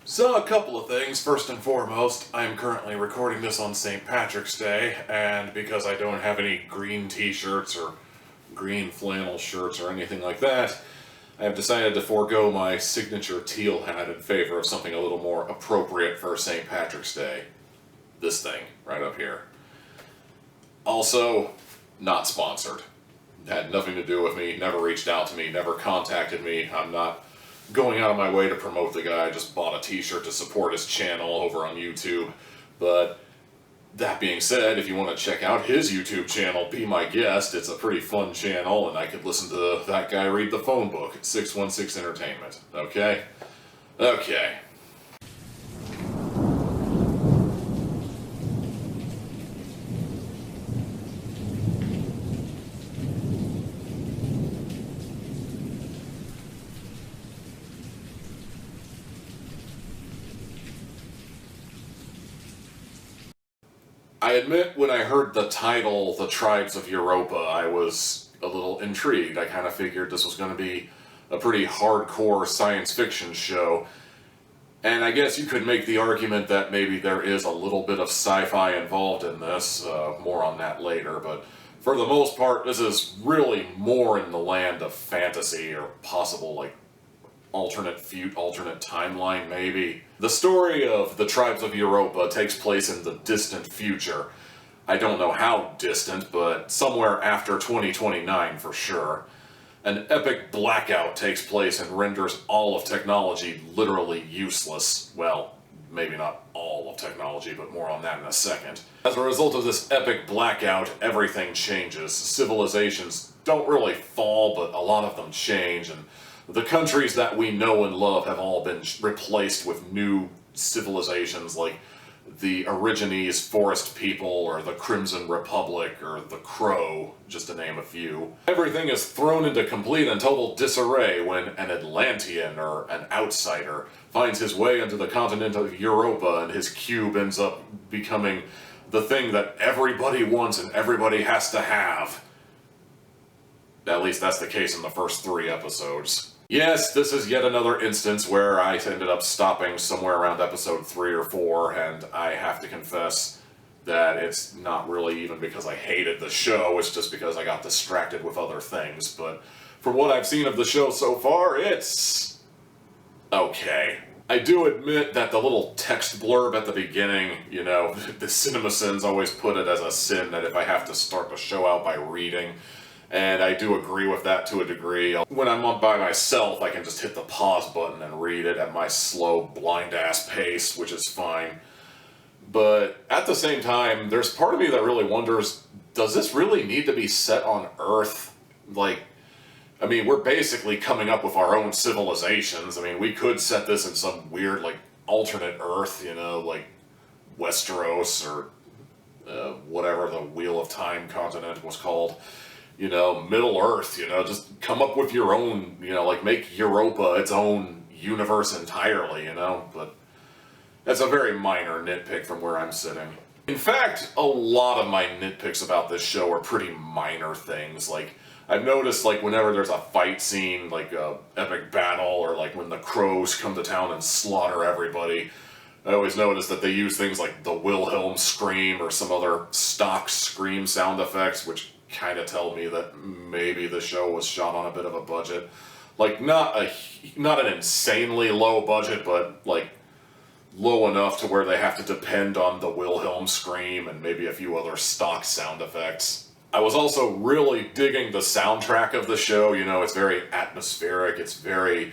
So, a couple of things. First and foremost, I'm currently recording this on St. Patrick's Day, and because I don't have any green t-shirts or green flannel shirts or anything like that, I have decided to forego my signature teal hat in favor of something a little more appropriate for St. Patrick's Day. This thing, right up here. Also, not sponsored. Had nothing to do with me, never reached out to me, never contacted me. I'm not going out of my way to promote the guy. I just bought a t-shirt to support his channel over on YouTube. But that being said, if you want to check out his YouTube channel, be my guest. It's a pretty fun channel, and I could listen to that guy read the phone book at 616 Entertainment. Okay? Okay. I admit when I heard the title, The Tribes of Europa, I was a little intrigued. I kind of figured this was going to be a pretty hardcore science fiction show. And I guess you could make the argument that maybe there is a little bit of sci-fi involved in this. More on that later. But for the most part, this is really more in the land of fantasy or possible, like, alternate timeline, maybe. The story of the Tribes of Europa takes place in the distant future. I don't know how distant, but somewhere after 2029 for sure. An epic blackout takes place and renders all of technology literally useless. Well, maybe not all of technology, but more on that in a second. As a result of this epic blackout, everything changes. Civilizations don't really fall, but a lot of them change, and the countries that we know and love have all been replaced with new civilizations like the Origines Forest People, or the Crimson Republic, or the Crow, just to name a few. Everything is thrown into complete and total disarray when an Atlantean, or an outsider, finds his way into the continent of Europa, and his cube ends up becoming the thing that everybody wants and everybody has to have. At least that's the case in the first 3 episodes. Yes, this is yet another instance where I ended up stopping somewhere around episode 3 or 4, and I have to confess that it's not really even because I hated the show, it's just because I got distracted with other things. But from what I've seen of the show so far, it's okay. I do admit that the little text blurb at the beginning, you know, the CinemaSins always put it as a sin that if I have to start the show out by reading, and I do agree with that to a degree. When I'm on by myself, I can just hit the pause button and read it at my slow, blind-ass pace, which is fine. But at the same time, there's part of me that really wonders, does this really need to be set on Earth? Like, I mean, we're basically coming up with our own civilizations. I mean, we could set this in some weird, like, alternate Earth, you know, like Westeros or whatever the Wheel of Time continent was called. You know, Middle Earth, you know, just come up with your own, you know, like make Europa its own universe entirely, you know, but that's a very minor nitpick from where I'm sitting. In fact, a lot of my nitpicks about this show are pretty minor things. Like, I've noticed, like, whenever there's a fight scene, like a epic battle, or like when the crows come to town and slaughter everybody, I always notice that they use things like the Wilhelm scream or some other stock scream sound effects, which kind of tell me that maybe the show was shot on a bit of a budget. Like, not an insanely low budget, but like low enough to where they have to depend on the Wilhelm scream and maybe a few other stock sound effects. I was also really digging the soundtrack of the show. You know, it's very atmospheric, it's very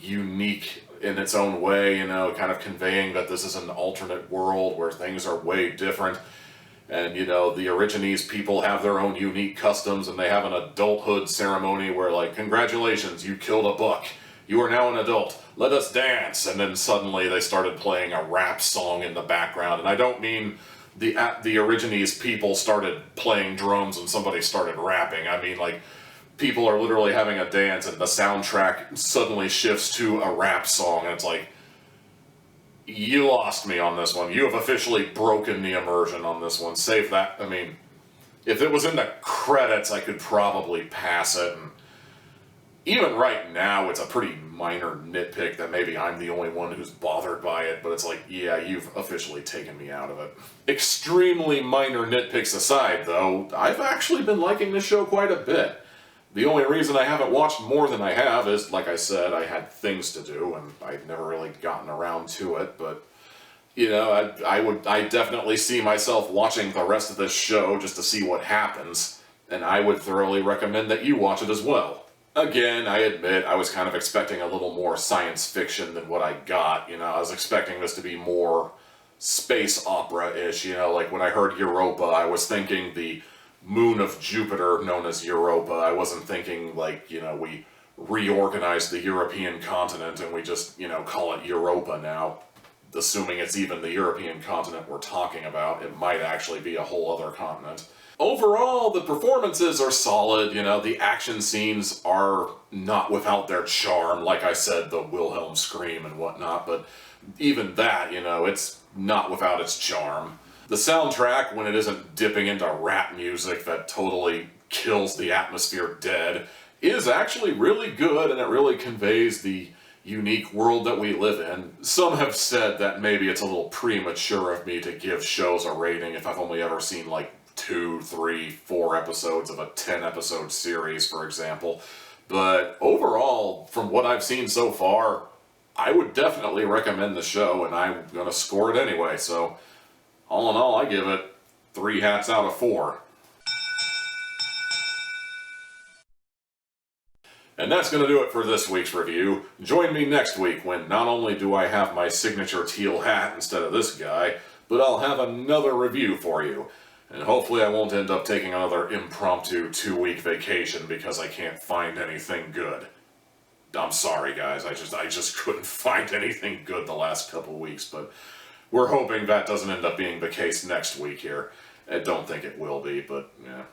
unique in its own way, you know, kind of conveying that this is an alternate world where things are way different. And, you know, the Origines people have their own unique customs, and they have an adulthood ceremony where, like, congratulations, you killed a buck. You are now an adult. Let us dance. And then suddenly they started playing a rap song in the background. And I don't mean the Origines people started playing drums and somebody started rapping. I mean, like, people are literally having a dance and the soundtrack suddenly shifts to a rap song. And it's like, you lost me on this one. You have officially broken the immersion on this one. Save that. I mean, if it was in the credits, I could probably pass it. And even right now, it's a pretty minor nitpick that maybe I'm the only one who's bothered by it, but it's like, yeah, you've officially taken me out of it. Extremely minor nitpicks aside, though, I've actually been liking this show quite a bit. The only reason I haven't watched more than I have is, like I said, I had things to do, and I've never really gotten around to it, but, you know, I definitely see myself watching the rest of this show just to see what happens, and I would thoroughly recommend that you watch it as well. Again, I admit I was kind of expecting a little more science fiction than what I got, you know, I was expecting this to be more space opera-ish, you know, like when I heard Europa, I was thinking the moon of Jupiter known as Europa. I wasn't thinking like, you know, we reorganized the European continent and we just, you know, call it Europa now. Assuming it's even the European continent we're talking about, it might actually be a whole other continent. Overall, the performances are solid, you know, the action scenes are not without their charm, like I said, the Wilhelm scream and whatnot, but even that, you know, it's not without its charm. The soundtrack, when it isn't dipping into rap music that totally kills the atmosphere dead, is actually really good, and it really conveys the unique world that we live in. Some have said that maybe it's a little premature of me to give shows a rating if I've only ever seen like 2, 3, 4 episodes of a 10-episode series, for example. But overall, from what I've seen so far, I would definitely recommend the show, and I'm gonna score it anyway, so all in all, I give it 3 hats out of 4. And that's going to do it for this week's review. Join me next week when not only do I have my signature teal hat instead of this guy, but I'll have another review for you. And hopefully I won't end up taking another impromptu 2-week vacation because I can't find anything good. I'm sorry guys, I just couldn't find anything good the last couple weeks, but we're hoping that doesn't end up being the case next week here. I don't think it will be, but yeah.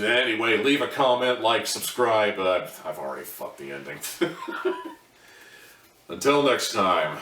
Anyway, leave a comment, like, subscribe. I've already fucked the ending. Until next time.